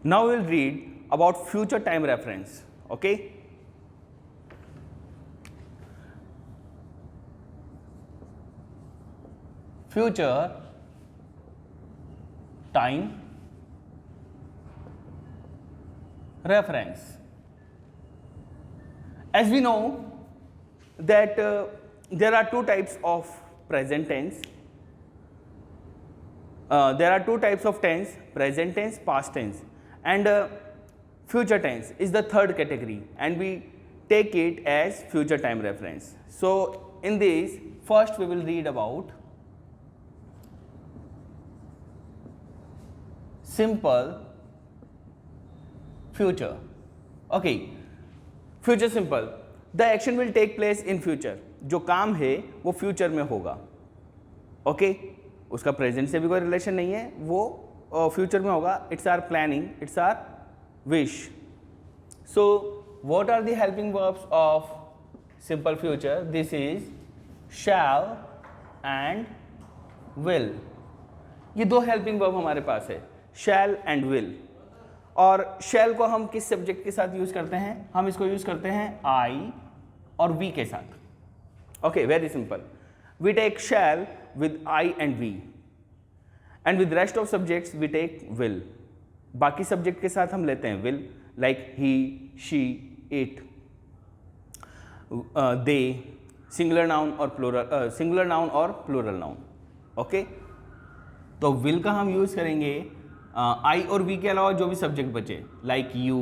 Now we will read about future time reference. Okay. Future time reference. As we know that there are two types of present tense. There are two types of tense: present tense, past tense, and future tense is the third category, and we take it as future time reference. So in this, first we will read about simple future. Okay, future simple, the action will take place in future. जो काम है वो future में होगा. Okay, उसका present से भी कोई रिलेशन नहीं है, वो फ्यूचर में होगा. It's our planning, it's our wish. So what are the helping verbs of simple future? This is shall and will. ये दो हेल्पिंग वर्ब हमारे पास है, शैल एंड विल. और शैल को हम किस सब्जेक्ट के साथ यूज करते हैं? हम इसको यूज करते हैं आई और वी के साथ. Okay, very simple. We take shall with I and we, and with rest of subjects we take will. बाकी सब्जेक्ट के साथ हम लेते हैं will, like he, she, it, they, singular noun और प्लूरल, सिंगुलर नाउन और प्लूरल नाउन. ओके, तो will का हम यूज करेंगे आई और वी के अलावा जो भी सब्जेक्ट बचे, like you,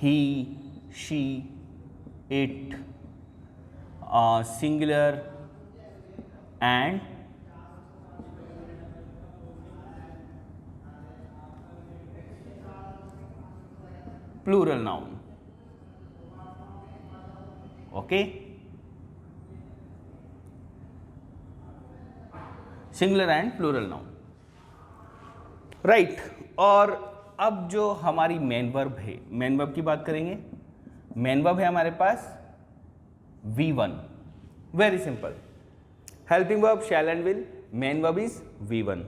he, she, it, singular and plural noun. Okay, singular and plural noun. Right. और अब जो हमारी मेन वर्ब है, मेन वर्ब की बात करेंगे. मेन वर्ब है हमारे पास V1. Very simple. Helping verb shall and will, main verb is V1.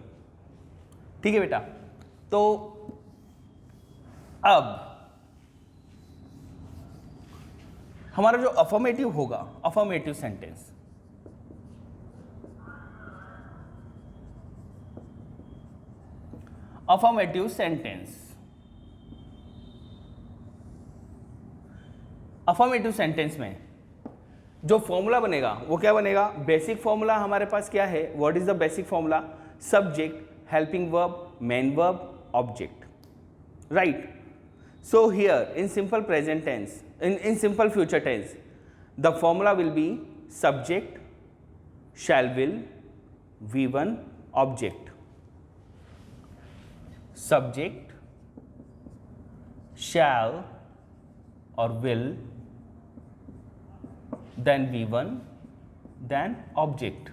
ठीक है बेटा. तो अब हमारा जो अफर्मेटिव होगा, affirmative sentence, affirmative sentence, affirmative sentence में जो फॉर्मूला बनेगा वो क्या बनेगा? बेसिक फॉर्मूला हमारे पास क्या है? What is the basic formula? Subject, helping verb, main verb, object. Right. So here in simple present tense, in simple future tense, the formula will be subject, shall will, V1, object. Subject, shall or will, then V1, then object.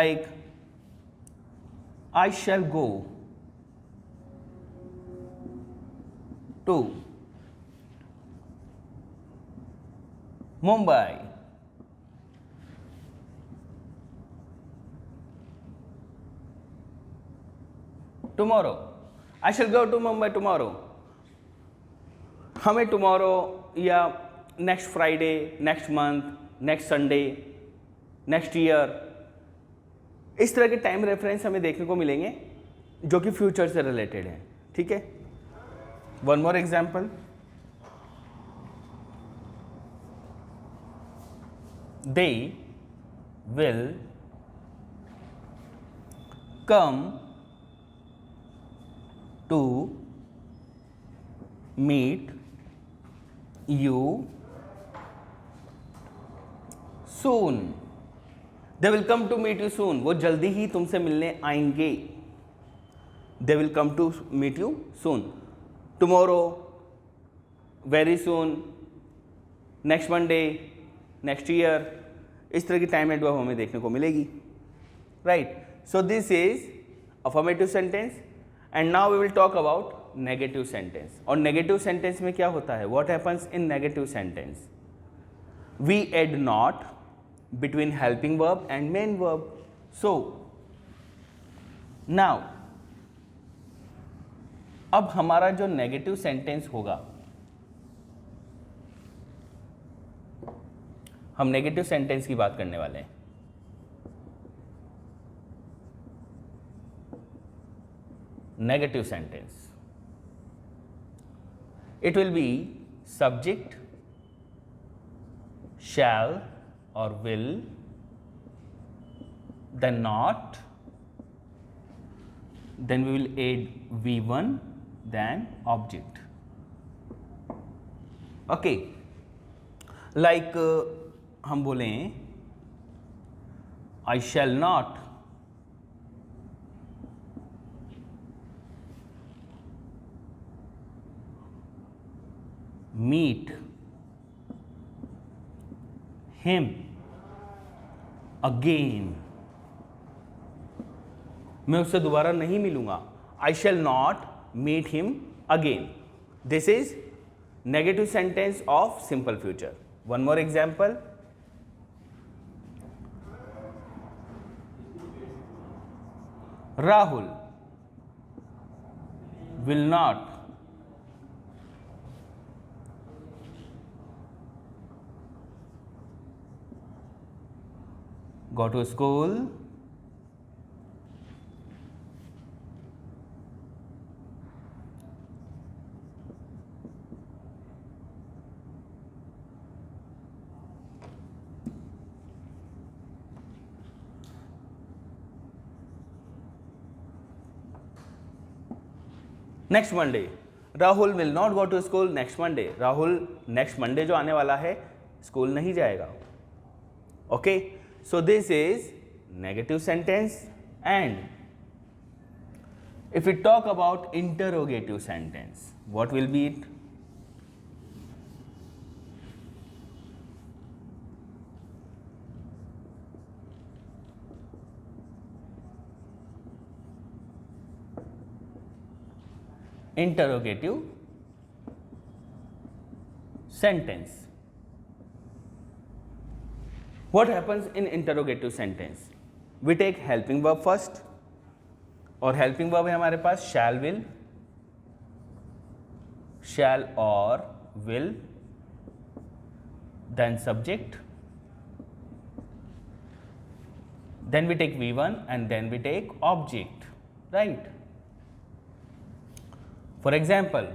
Like, I shall go to Mumbai. Tomorrow. I shall go to Mumbai tomorrow. हमें tomorrow या next Friday, next month, next Sunday, next year, इस तरह के time reference हमें देखने को मिलेंगे जो कि फ्यूचर से रिलेटेड है. ठीक है. One more example. They will come to meet you soon. They will come to meet you soon. वो जल्दी ही तुमसे मिलने आएंगे. They will come to meet you soon. Tomorrow, very soon, next Monday, next year, इस तरह की time adverb हमें देखने को मिलेगी. Right. So this is affirmative sentence. And now we will talk about negative sentence. और नेगेटिव सेंटेंस में क्या होता है? What happens in negative sentence? We add not between helping verb and main verb. So now अब हमारा जो negative sentence होगा, हम नेगेटिव सेंटेंस की बात करने वाले हैं। Negative sentence, it will be subject, shall or will, then not, then we will add V1, then object. Okay, like हम बोलें I shall not meet him again, मैं उससे दोबारा नहीं मिलूंगा। I shall not meet him again. This is negative sentence of simple future. One more example. Rahul will not go to school next Monday. Rahul will not go to school next Monday. Rahul next Monday जो आने वाला है school नहीं जाएगा। Okay, so this is negative sentence. And if you talk about interrogative sentence, what will be it? Interrogative sentence. What happens in interrogative sentence? We take helping verb first, और helping verb है हमारे पास shall, will, shall or will, then subject, then we take V1 and then we take object, right? For example,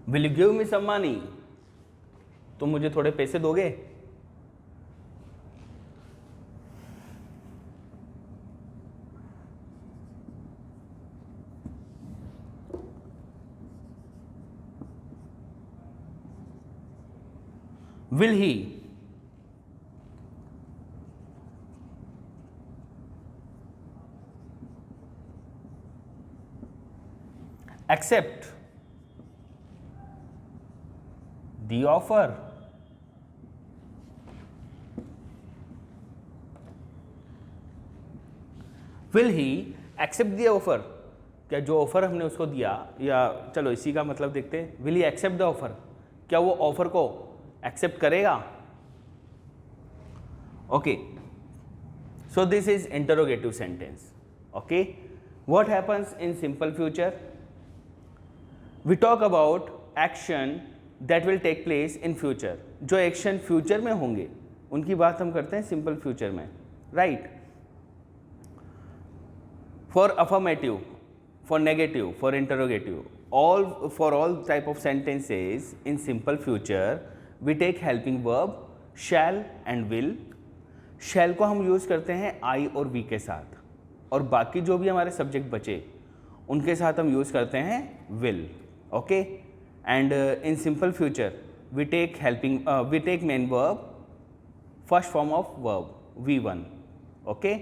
will you give me some money? तुम मुझे थोड़े पैसे दोगे? Will he accept the offer? Will he accept the offer? क्या जो offer हमने उसको दिया, या चलो इसी का मतलब देखते हैं। Will he accept the offer? क्या वो ऑफर को एक्सेप्ट करेगा? Okay, so this is interrogative sentence. Okay, what happens in simple future? We talk about action that will take place in future. जो एक्शन फ्यूचर में होंगे उनकी बात हम करते हैं सिंपल फ्यूचर में, right? For affirmative, for negative, for interrogative, for all type of sentences in simple future we take helping verb shall and will. shall को हम यूज़ करते हैं I और V के साथ, और बाकी जो भी हमारे सब्जेक्ट बचे उनके साथ हम यूज़ करते हैं will. Okay, and in simple future we take main verb first form of verb V1. Okay,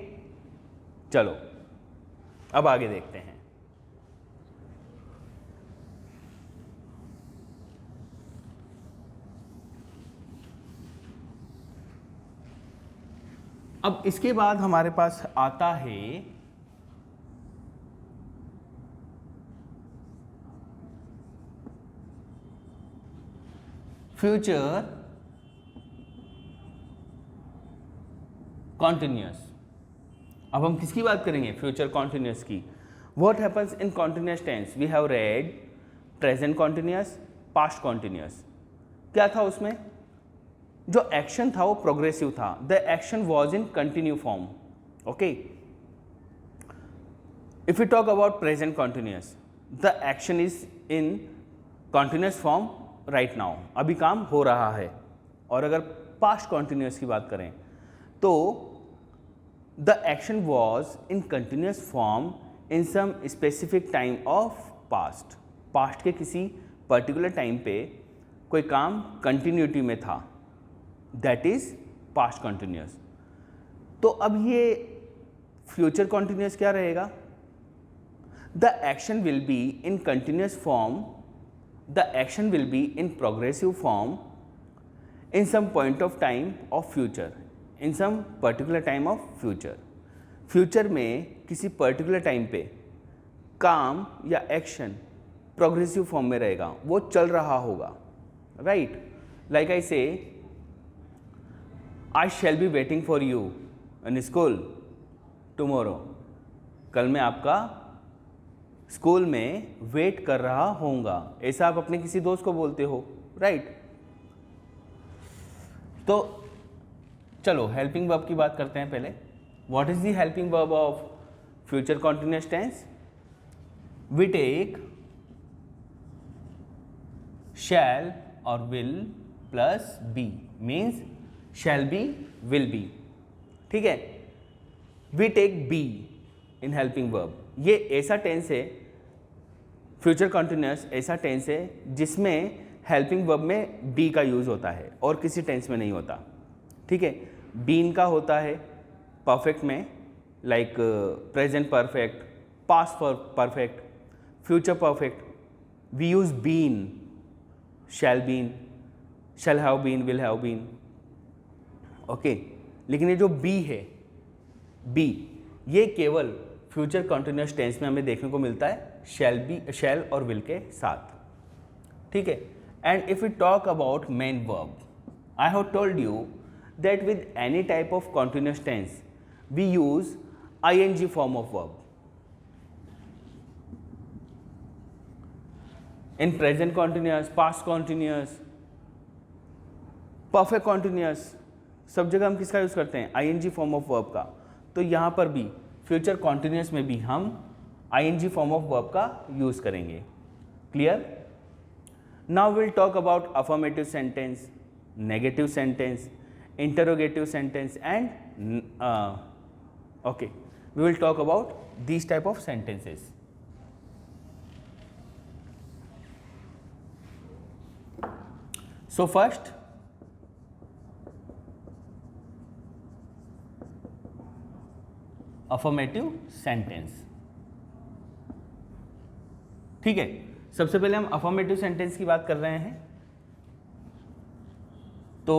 चलो अब आगे देखते हैं। अब इसके बाद हमारे पास आता है फ्यूचर कॉन्टिन्यूस। अब हम किसकी बात करेंगे? फ्यूचर कॉन्टिन्यूस की। What happens in continuous tense? We have read present continuous, past continuous. क्या था उसमें? जो एक्शन था वो प्रोग्रेसिव था। The action was in continue form. Okay, if you talk about present continuous, the action is in continuous form right now, अभी काम हो रहा है। और अगर पास्ट कॉन्टिन्यूस की बात करें तो the action was in continuous form in some specific time of past. Past के किसी पर्टिकुलर टाइम पे कोई काम कंटिन्यूटी में था, दैट इज पास्ट कॉन्टिन्यूस। तो अब ये फ्यूचर कॉन्टिन्यूस क्या रहेगा? The action will be in continuous form, the action will be in progressive form in some point of time of future, in some particular time of future. Future में किसी particular time पे काम या action progressive form में रहेगा, वो चल रहा होगा, right? Like I say, I shall be waiting for you in school tomorrow. कल मैं आपका स्कूल में वेट कर रहा होऊंगा, ऐसा आप अपने किसी दोस्त को बोलते हो, राइट? तो चलो हेल्पिंग वर्ब की बात करते हैं पहले। What is the helping verb of future continuous tense? We take shall और will plus be, means shall be will be, ठीक है? We take be in helping verb. ये ऐसा टेंस है, फ्यूचर कॉन्टिन्यूअस ऐसा टेंस है जिसमें हेल्पिंग वर्ब में बी का यूज होता है और किसी टेंस में नहीं होता, ठीक है? बीन का होता है परफेक्ट में, like present perfect, past perfect, future perfect. We use been, shall been, shall have been, will have been, okay. लेकिन ये जो बी है, बी, ये केवल फ्यूचर कॉन्टिन्यूअस टेंस में हमें देखने को मिलता है शैल बी, शैल और विल के साथ, ठीक है? And if you talk about main verb, I have told you that with any type of continuous tense we use ing form of verb. In present continuous, past continuous, perfect continuous, सब जगह हम किसका use करते हैं? ing form of verb का। तो यहाँ पर भी future continuous में भी हम ing form of verb का यूज करेंगे। Clear? Now we'll talk about affirmative sentence, negative sentence, interrogative sentence, and okay, we will talk about these type of sentences. So first, affirmative sentence, ठीक है? सबसे पहले हम affirmative sentence की बात कर रहे हैं। तो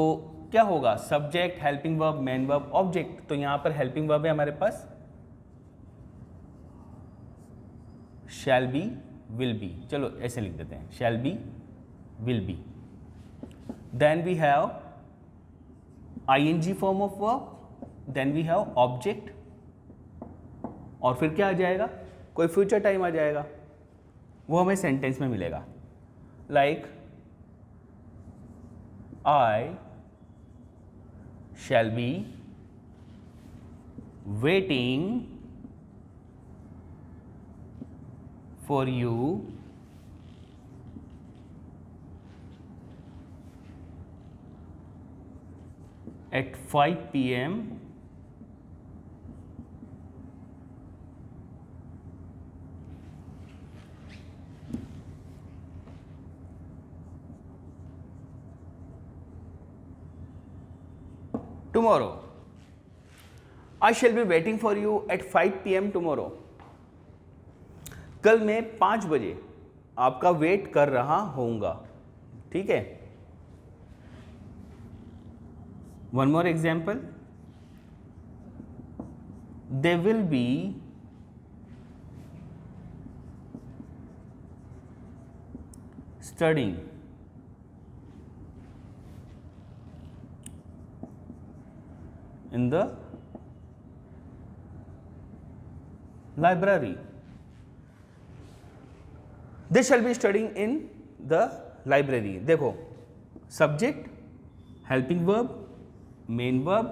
क्या होगा? Subject, helping verb, main verb, object. तो यहां पर हेल्पिंग वर्ब है हमारे पास शैल बी, विल बी। चलो ऐसे लिख देते हैं, shall be, will be. Then we have ING form of verb, then we have object, और फिर क्या आ जाएगा? कोई फ्यूचर टाइम आ जाएगा, वो हमें सेंटेंस में मिलेगा। Like I shall be waiting for you at 5 p.m. tomorrow. I shall be waiting for you at 5 p.m. tomorrow. कल मैं 5 बजे आपका वेट कर रहा होऊंगा, ठीक है? One more example, they will be studying in the library. They shall be studying in the library. देखो, subject, helping verb, main verb,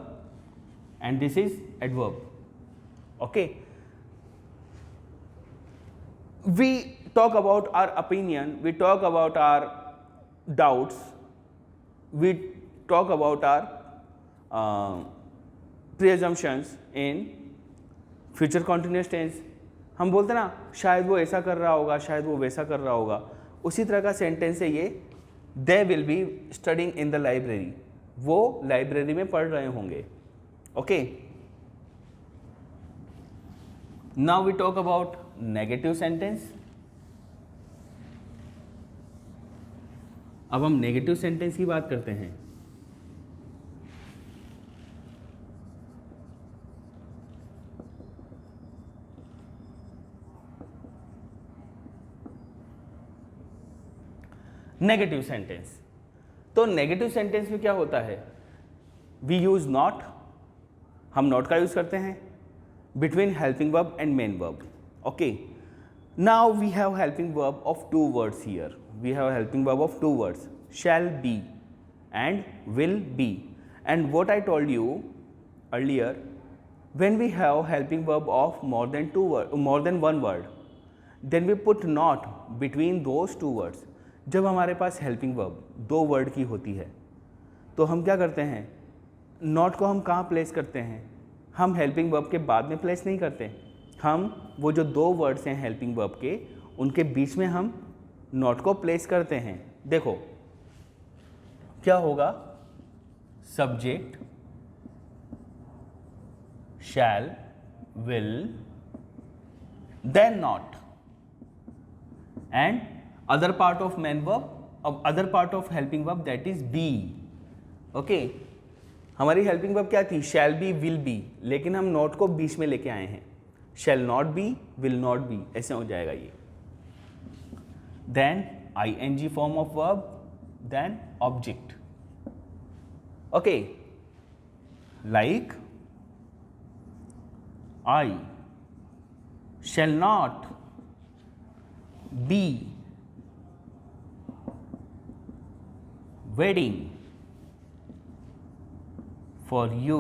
and this is adverb. Okay. We talk about our opinion, we talk about our doubts, we talk about our pre-assumptions in future continuous tense. हम बोलते ना शायद वो ऐसा कर रहा होगा, शायद वो वैसा कर रहा होगा, उसी तरह का सेंटेंस है ये. They will be studying in the library, वो लाइब्रेरी में पढ़ रहे होंगे. Okay. Now we talk about negative sentence. अब हम नेगेटिव सेंटेंस की बात करते हैं. Negative sentence. तो नेगेटिव सेंटेंस में क्या होता है? वी यूज नॉट, हम नॉट का यूज करते हैं between helping verb and main verb. Okay. Now we have helping verb of two words here. We have helping verb of two words, shall be and will be. And what I told you earlier, when we have helping verb of more than one word, then we put not between those two words. जब हमारे पास helping verb दो word की होती है तो हम क्या करते हैं? नॉट को हम कहाँ प्लेस करते हैं? हम हेल्पिंग वर्ब के बाद में प्लेस नहीं करते. हम वो जो दो वर्ड्स हैं हेल्पिंग वर्ब के, उनके बीच में हम नॉट को प्लेस करते हैं. देखो क्या होगा? Subject, shall, will, then not, and other part of main verb, other part of helping verb, that is be. Okay. हमारी हेल्पिंग वर्ब क्या थी? शैल बी, विल बी, लेकिन हम नॉट को बीच में लेके आए हैं. Shall not be, will not be, ऐसे हो जाएगा ये. Then ing form of verb, then object. Okay. Like I shall not be waiting for you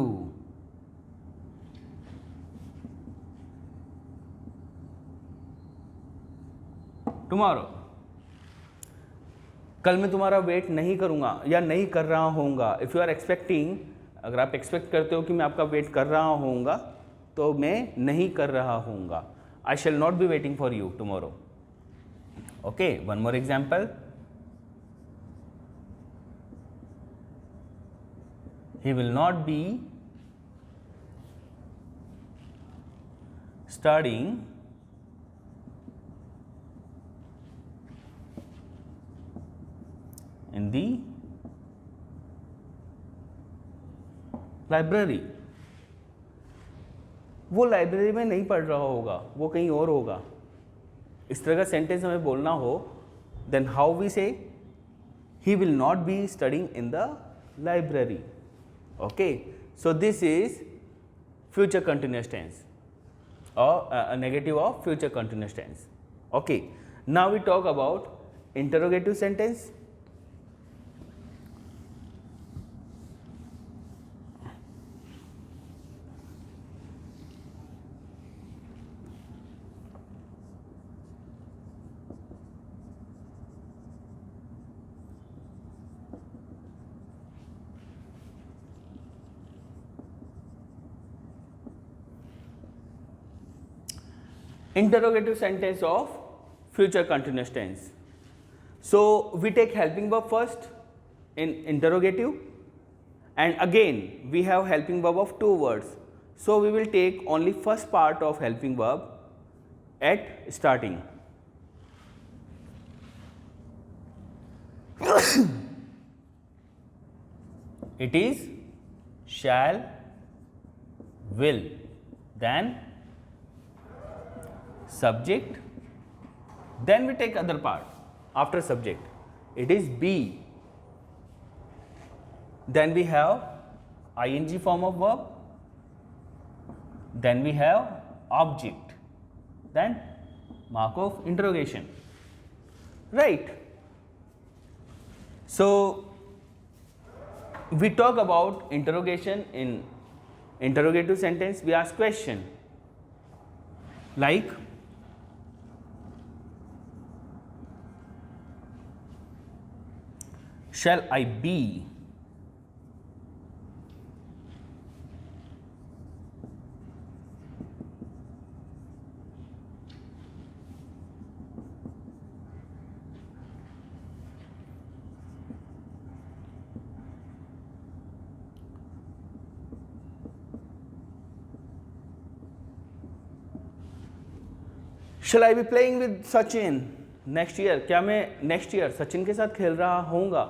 tomorrow. कल मैं तुम्हारा वेट नहीं करूंगा या नहीं कर रहा होऊंगा. इफ़ यू आर एक्सपेक्टिंग, अगर आप एक्सपेक्ट करते हो कि मैं आपका वेट कर रहा होऊंगा, तो मैं नहीं कर रहा होऊंगा. I shall not be waiting for you tomorrow. Okay. One more example. He will not be studying in the library. वो लाइब्रेरी में नहीं पढ़ रहा होगा, वो कहीं और होगा. इस तरह का सेंटेंस हमें बोलना हो, then how we say? He will not be studying in the library. Okay, so this is future continuous tense or a negative of future continuous tense. Okay, now we talk about interrogative sentence. Interrogative sentence of future continuous tense. So we take helping verb first in interrogative, and again we have helping verb of two words. So we will take only first part of helping verb at starting. It is shall, will. then subject, then we take other part after subject. It is be. Then we have ing form of verb, then we have object, then mark of interrogation, right? So we talk about interrogation. In interrogative sentence we ask question like shall I be? Shall I be playing with Sachin next year? क्या मैं next year Sachin के साथ खेल रहा होऊंगा?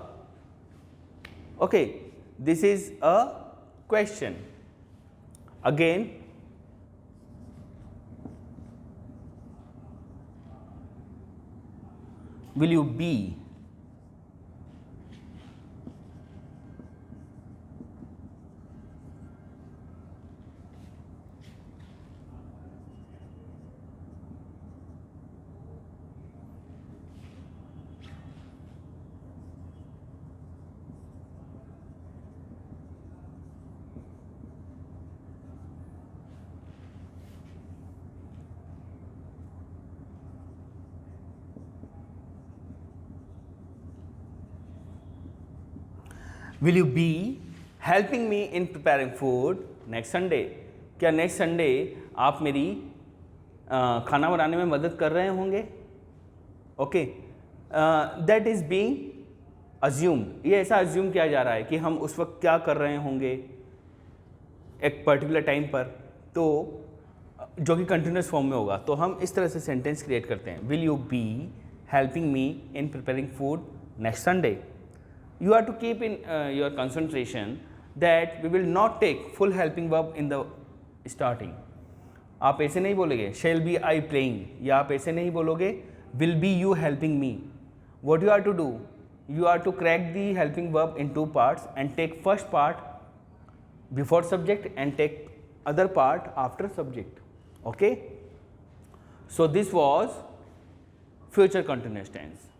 Okay, this is a question. Again, will you be? Will you be helping me in preparing food next Sunday? क्या next Sunday आप मेरी खाना बनाने में मदद कर रहे होंगे? Okay, that is being assumed. ये ऐसा अज्यूम किया जा रहा है कि हम उस वक्त क्या कर रहे होंगे एक पर्टिकुलर टाइम पर, तो जो कि कंटिन्यूस फॉर्म में होगा. तो हम इस तरह से सेंटेंस क्रिएट करते हैं. Will you be helping me in preparing food next Sunday? You have to keep in your concentration that we will not take full helping verb in the starting. आप ऐसे नहीं बोलोगे shall be I playing, या आप ऐसे नहीं बोलोगे will be you helping me. What you have to do? You have to crack the helping verb in two parts and take first part before subject and take other part after subject. Okay? So this was future continuous tense.